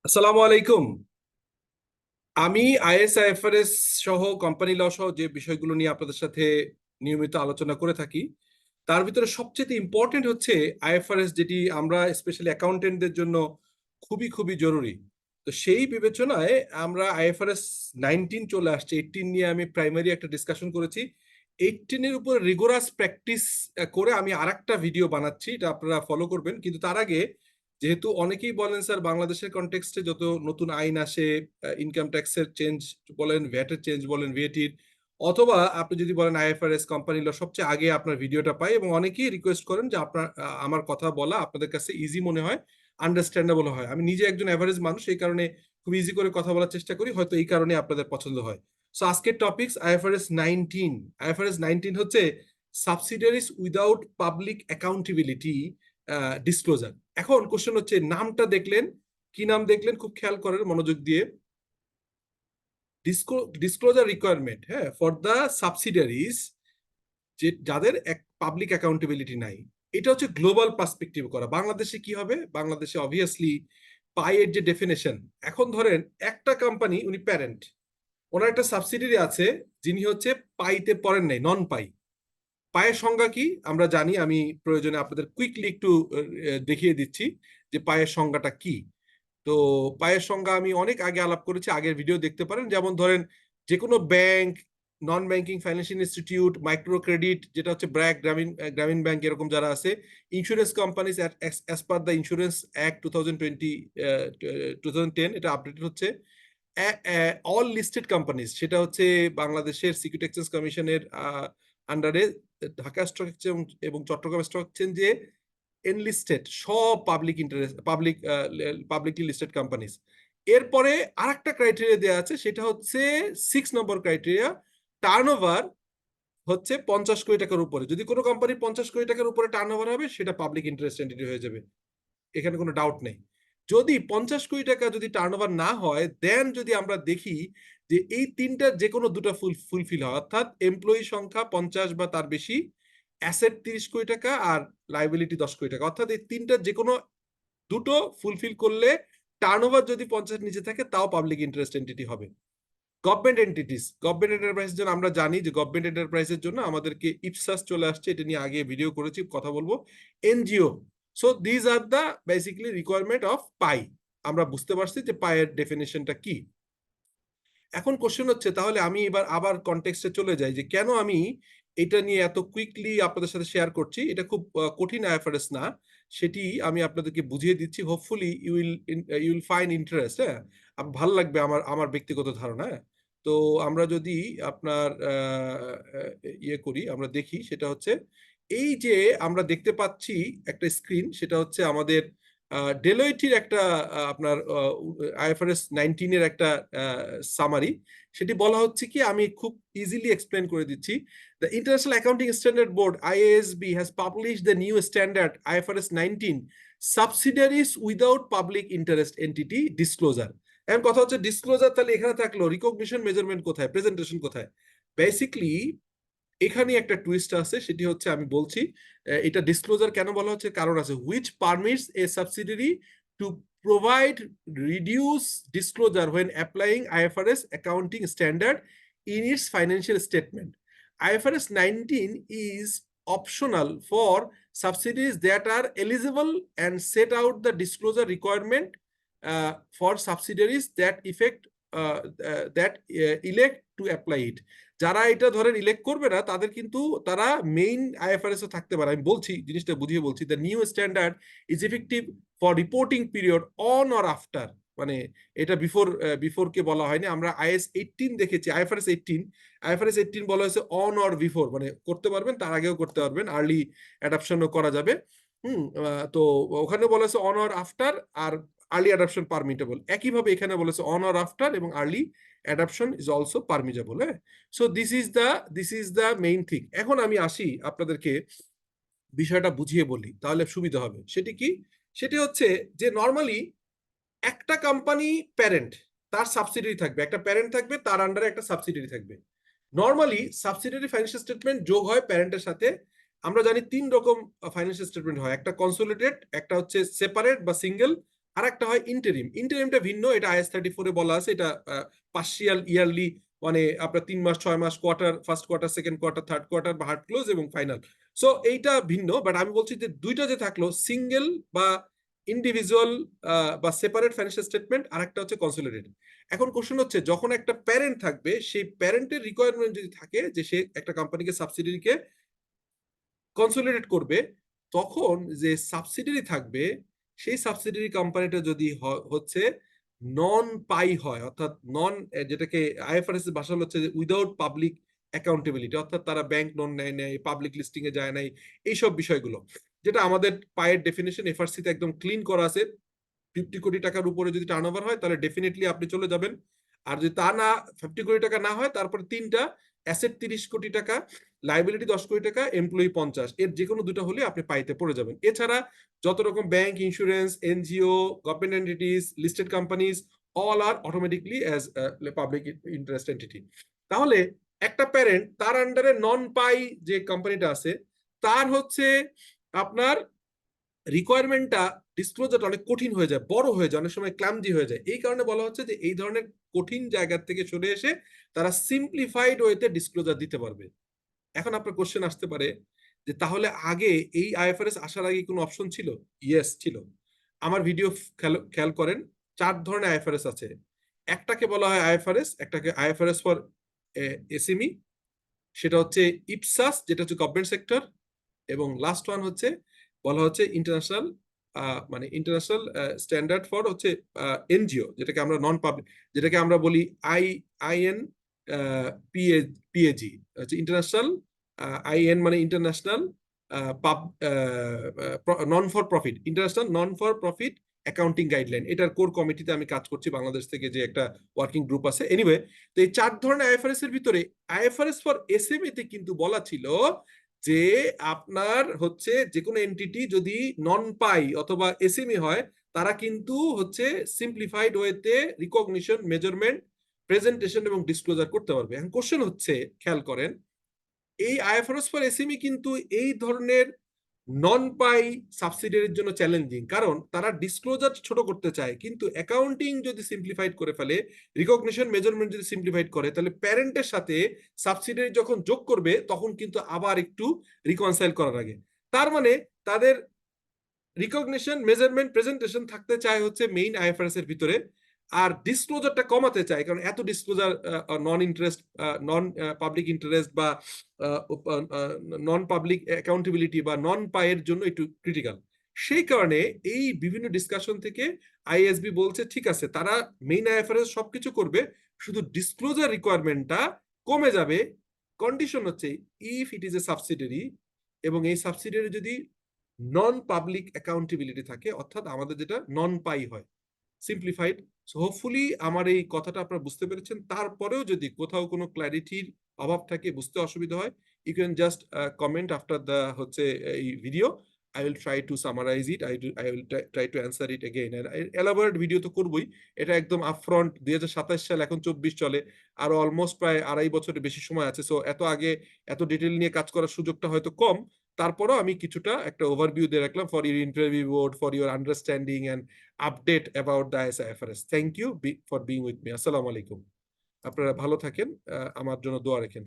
আসসালামু আলাইকুম। আমি আইএসআইএফআরএস সহ কোম্পানি ল সহ যে বিষয়গুলো নিয়ে আপনাদের সাথে নিয়মিত আলোচনা করে থাকি, তার ভিতরে সবচেয়ে ইম্পর্টেন্ট হচ্ছে আইএফআরএস, যেটি আমরা স্পেশালি অ্যাকাউন্টেন্টদের জন্য খুবই খুবই জরুরি। তো সেই বিবেচনায় আমরা আইএফআরএস 19 চলে আসছে। 18 নিয়ে আমি প্রাইমারি একটা ডিসকাশন করেছি। 18-এর উপর রিগোরাস প্র্যাকটিস করে আমি আরেকটা ভিডিও বানাচ্ছি, এটা আপনারা ফলো করবেন। কিন্তু তার আগে, যেহেতু অনেকেই বলেন স্যার বাংলাদেশের কনটেক্সটে যত নতুন আইন আসে, ইনকাম ট্যাক্সের চেঞ্জ বলেন, ভ্যাটের চেঞ্জ বলেন, ভিএটির, অথবা আপনি যদি বলেন আইএফআরএস কোম্পানি ল, সবচেয়ে আগে আপনার ভিডিওটা পাই এবং অনেকেই রিকোয়েস্ট করেন যে আপনার আমার কথা বলা আপনাদের কাছে ইজি মনে হয়, আন্ডারস্ট্যান্ডেবল হয়। আমি নিজে একজন অ্যাভারেজ মানুষ, এই কারণে খুব ইজি করে কথা বলার চেষ্টা করি, হয়তো এই কারণে আপনাদের পছন্দ হয়। সো আজকের টপিকস আইএফআরএস 19। আইএফআরএস 19 হচ্ছে সাবসিডিয়ারিজ উইদাউট পাবলিক অ্যাকাউন্টেবিলিটি ডিসক্লোজার। এখন কোশ্চেন হচ্ছে, নামটা দেখলেন, কি নাম দেখলেন, খুব খেয়াল করেন মনোযোগ দিয়ে। ডিসক্লোজার রিকোয়ারমেন্ট, হ্যাঁ, ফর দ্য সাবসিডিয়ারিজ, যে যাদের পাবলিক অ্যাকাউন্টেবিলিটি নাই। এটা হচ্ছে গ্লোবাল পার্সপেক্টিভ করা। বাংলাদেশে কি হবে? বাংলাদেশে অবভিয়াসলি পাইয়ের যে ডেফিনেশন, এখন ধরেন একটা কোম্পানি, উনি প্যারেন্ট, ওনার একটা সাবসিডিয়ারি আছে যিনি হচ্ছে পাইতে পড়েন নাই, নন পাই। পায়ের সংজ্ঞা কি আমরা জানি, আমি প্রয়োজনে আপনাদের কুইকলি একটু দেখিয়ে দিচ্ছি যে পায়ের সংজ্ঞাটা কি। তো পায়ের সংজ্ঞা আমি অনেক আগে আলাপ করেছি, আগের ভিডিও দেখতে পারেন। যেমন ধরেন, যে কোনো bank, non banking financial institute, micro credit যেটা হচ্ছে ব্র্যাক, গ্রামীণ গ্রামীণ ব্যাংক, এরকম যারা আছে, insurance companies as per the insurance act 2010, এটা আপডেটেড হচ্ছে। অল লিস্টেড কোম্পানিজ, সেটা হচ্ছে বাংলাদেশের সিকিউরিটি এক্সচেঞ্জ কমিশনের আন্ডারে ঢাকা স্টক এক্সচেঞ্জ এবং চট্টগ্রাম স্টক এক্সচেঞ্জে এনলিস্টেড সব public interest, publicly listed companies. এরপরে আরেকটা ক্রাইটেরিয়া দেওয়া আছে, সেটা হচ্ছে 6 নম্বর ক্রাইটেরিয়া, টার্নওভার হচ্ছে 50 কোটি টাকার উপরে। যদি কোনো কোম্পানি 50 কোটি টাকার উপরে টার্নওভার হবে, সেটা পাবলিক ইন্টারেস্ট এন্টিটি হয়ে যাবে, এখানে কোনো ডাউট নেই। যদি 50 কোটি টাকা যদি টার্নওভার না হয়, দেন যদি আমরা দেখি যে এই তিনটা যে কোনো দুটো ফুলফিল হয়, অর্থাৎ এমপ্লয়ি সংখ্যা 50 বা তার বেশি, অ্যাসেট 30 কোটি টাকা, আর লাইবিলিটি 10 কোটি টাকা, অর্থাৎ এই তিনটা যে কোনো দুটো ফুলফিল করলে, টার্নওভার যদি 50 নিচে থাকে, তাও পাবলিক ইন্টারেস্ট এন্টিটি হবে। গভর্নমেন্ট এন্টিটিস, গভর্নমেন্ট এন্টারপ্রাইজের জন্য আমরা জানি যে গভর্নমেন্ট এন্টারপ্রাইজের জন্য আমাদেরকে ইপসাস চলে আসছে, এটা নিয়ে আগে ভিডিও করেছি, কথা বলবো। NGO. So these are the basically requirement of পাই। আমরা বুঝতে পারছি যে পায়ের ডেফিনেশনটা কি। এখন কোশ্চেন হচ্ছে, তাহলে আমি এবার আবার কনটেক্সটে চলে যাই যে কেন আমি এটা নিয়ে এত কুইকলি আপনাদের সাথে শেয়ার করছি। এটা খুব কঠিন আইএফআরএস না, সেটি আমি আপনাদেরকে বুঝিয়ে দিচ্ছি। Hopefully you will find interest. হ্যাঁ, ভালো লাগবে আমার আমার ব্যক্তিগত ধারণা। হ্যাঁ? তো আমরা যদি আপনার ইয়ে করি, আমরা দেখি, সেটা হচ্ছে এই যে আমরা দেখতে পাচ্ছি একটা স্ক্রিন, সেটা হচ্ছে আমাদের ডেলয়েটির একটা আপনার আইএফআরএস 19-এর একটা সামারি। সেটি বলা হচ্ছে কি, আমি খুব ইজিলি এক্সপ্লেন করে দিচ্ছি। The international accounting standard board IASB has publish the new standard IFRS 19 subsidiaries without public interest entity disclosure. এখন কথা হচ্ছে, ডিসক্লোজার তাহলে এখানে থাকলো, রিকগনিশন মেজারমেন্ট কোথায়, প্রেজেন্টেশন কোথায়? বেসিকলি এখানে একটা টুইস্ট আছে, সেটি হচ্ছে আমি বলছি। এটা ডিসক্লোজার কেন বলা হচ্ছে, কারণ আছে। Which permits A subsidiary to provide reduce disclosure when applying IFRS accounting standard in its financial statement. IFRS 19 is optional for subsidiaries that are eligible and set out the disclosure requirement for subsidiaries that elect to apply it. যারা এটা ধরেন elect করবে না, তাদের কিন্তু তারা main IFRS থাকতে পারে। আমি বলছি, জিনিসটা বুঝিয়ে বলছি। The new standard is effective for reporting period on or after, মানে এটা বিফোর কে বলা হয়নি। আমরা IS 18 দেখেছি, আইএফআরএস 18 বলা হয়েছে অন অর বিফোর, মানে করতে পারবেন, তার আগেও করতে পারবেন, আর্লি অ্যাডাপশনও করা যাবে। তো ওখানে বলা হয়েছে অন অর আফটার, আর আর্লি অ্যাডাপশন পারমিটেবল। একইভাবে এখানে বলেছে অন অর আফটার এবং early adoption is also permissible. হ্যাঁ, so this is the main thing. এখন আমি আসি, আপনাদেরকে বিষয়টা বুঝিয়ে বলি, তাহলে সুবিধা হবে। সেটি কি? সেটি হচ্ছে যে নর্মালি একটা কোম্পানি প্যারেন্ট, তার সাবসিডিয়ারি থাকবে, একটা প্যারেন্ট থাকবে, তার আন্ডারে একটা সাবসিডিয়ারি থাকবে। নর্মালি সাবসিডিয়ারি ফাইন্যান্সিয়াল স্টেটমেন্ট যোগ হয় প্যারেন্টের সাথে। আমরা জানি 3 রকম ফাইন্যান্সিয়াল স্টেটমেন্ট হয়, একটা কনসোলিডেট, একটা হচ্ছে সেপারেট বা সিঙ্গেল, আর একটা হয় ইন্টারিম। ইন্টারিমটা ভিন্ন, এটা IAS 34 এ বলা আছে। এটা পার্শিয়াল, ইয়ারলি, মানে আপনার ৩ মাস, ৬ মাস, quarter, first quarter, second quarter, third quarter বা হার্ড ক্লোজ এবং ফাইনাল। সো এইটা ভিন্ন। বাট আমি বলছি যে ২ টা যে থাকলো, সিঙ্গেল বা ইন্ডিভিজুয়াল বা সেপারেট ফাইন্যান্সিয়াল স্টেটমেন্ট, আরেকটা হচ্ছে কনসলিডেটেড। এখন কোশ্চেন হচ্ছে, যখন একটা প্যারেন্ট থাকবে, সেই প্যারেন্টের রিকোয়ারমেন্ট যদি থাকে যে সে একটা কোম্পানিকে, সাবসিডিয়ারিকে কনসলিডেট করবে, তখন যে সাবসিডিয়ারি থাকবে, সেই সাবসিডিয়ারি কোম্পানিটা যদি হচ্ছে নন পাই হয়, অর্থাৎ যেটাকে আইএফআরএস এর ভাষা হচ্ছে উইদাউট পাবলিক অ্যাকাউন্টেবিলিটি, অর্থাৎ তারা ব্যাংক লোন নেয় নাই, পাবলিক লিস্টিং এ যায় নাই, এইসব বিষয়গুলো, যেটা আমাদের পায়ের ডেফিনেশন এফআরসি তে একদম ক্লিন করা আছে। 50 কোটি টাকার উপরে যদি টার্নওভার হয়, তাহলে ডেফিনেটলি আপনি চলে যাবেন। আর যদি তা না, 50 কোটি টাকা না হয়, তারপরে 3টা অ্যাসেট, 30 কোটি টাকা, লাইবিলিটি 10 কোটি টাকা, এমপ্লয়ি 50, এর যে কোনো দুটো হলে আপনি পাইতে পড়ে যাবেন। এছাড়া যত রকম bank, insurance, NGO, government entities, listed companies, all are automatically as public interest entity. তাহলে একটা প্যারেন্ট, তার আন্ডারে নন পাই যে কোম্পানিটা আছে, তার হচ্ছে আপনার রিকোয়ারমেন্টটা, ডিসক্লোজারটা অনেক কঠিন হয়ে যায়, বড় হয়ে যায়, অনেক সময় ক্লামজি হয়ে যায়। এই কারণে বলা হচ্ছে যে এই ধরনের কঠিন জায়গা থেকে সরে এসে তারা সিম্পলিফাইড ওয়েতে ডিসক্লোজার দিতে পারবে। এখন আপনার কোশ্চেন আসতে পারে যে তাহলে আগে এই আইএফআরএস আসার আগে কোনো অপশন ছিল? ইয়েস ছিল। আমার ভিডিও খেয়াল করেন, 4 ধরনের আইএফআরএস আছে। একটাকে বলা হয় আইএফআরএস, একটাকে আইএফআরএস ফর এসএমই, সেটা হচ্ছে ইপসাস, যেটা হচ্ছে গভর্নমেন্ট সেক্টর, এবং লাস্ট ওয়ান হচ্ছে বলা হচ্ছে ইন্টারন্যাশনাল, মানে ইন্টারন্যাশনাল স্ট্যান্ডার্ড ফর হচ্ছে এনজিও, যেটাকে আমরা নন পাবলিক, যেটাকে আমরা বলি আইএন পিএজি, হচ্ছে ইন্টারন্যাশনাল, আইএন মানে international known for profit, international known for profit accounting guideline. এটার কোর কমিটিতে আমি কাজ করছি, বাংলাদেশ থেকে যে একটা ওয়ার্কিং গ্রুপ আছে। এনিওয়ে, তো এই 4 ধরনের আইএফআরএস এর ভিতরে আইএফআরএস ফর এসএমই তে কিন্তু বলা ছিল যে আপনার হচ্ছে যে কোনো এন্টিটি যদি নন পাই অথবা এসএমই হয়, তারা কিন্তু হচ্ছে সিম্পলিফাইড ওয়েতে রিকগনিশন, মেজারমেন্ট, প্রেজেন্টেশন এবং ডিসক্লোজার করতে পারবে। এখন কোশ্চেন হচ্ছে, খেয়াল করেন, এই আইএফআরএস ফর এসএমই কিন্তু এই ধরনের নন পাই সাবসিডিয়ারির জন্য চ্যালেঞ্জিং, কারণ তারা ডিসক্লোজার ছোট করতে চায়, কিন্তু অ্যাকাউন্টিং যদি সিম্পলিফাইড করে ফেলে, রিকগনিশন, মেজারমেন্ট যদি সিম্পলিফাইড করে, তাহলে প্যারেন্টের সাথে সাবসিডিয়ারি যখন যোগ করবে, তখন কিন্তু আবার একটু রিকনসাইল করার আগে, তার মানে তাদের রিকগনিশন, মেজারমেন্ট, প্রেজেন্টেশন থাকতে চায় হচ্ছে মেইন আইএফআরএস এর ভিতরে, আর ডিসক্লোজারটা কমাতে চায়, কারণ এত ডিসক্লোজার নন ইন্টারেস্ট, নন পাবলিক ইন্টারেস্ট বা নন পাবলিক অ্যাকাউন্টেবিলিটি বা নন পায়ের জন্য একটু ক্রিটিক্যাল। সেই কারণে এই বিভিন্ন ডিসকাশন থেকে আইএসবি বলছে ঠিক আছে, তারা মেইন আইএফআরএস সবকিছু করবে, শুধু ডিসক্লোজার রিকোয়ারমেন্টটা কমে যাবে। কন্ডিশন হচ্ছে if it is a subsidiary, এবং এই সাবসিডিয়ারি যদি নন পাবলিক অ্যাকাউন্টেবিলিটি থাকে, অর্থাৎ আমাদের যেটা নন পাই হয়, সিম্পলিফাইড। সো হোপফুলি আমার এই কথাটা আপনারা বুঝতে পেরেছেন। তারপরেও যদি কোথাও কোনো ক্ল্যারিটির অভাব থাকে, বুঝতে অসুবিধা হয়, you can just comment after the হচ্ছে এই video. I will try to summarize it, I will try to answer it again. Elaborate video তো করবই, এটা একদম আপফ্রন্ট। 2027 সাল, এখন 24 চলে, আরো অলমোস্ট প্রায় 2.5 বছরের বেশি সময় আছে। সো এত আগে এত ডিটেল নিয়ে কাজ করার সুযোগটা হয়তো কম, তারপরও আমি কিছুটা একটা ওভারভিউ দিয়ে রাখলাম for your interview board, for your understanding and update about the IFRS. Thank you for being with me. Assalamu alaikum. আপনারা ভালো থাকেন, আমার জন্য দোয়া রাখেন।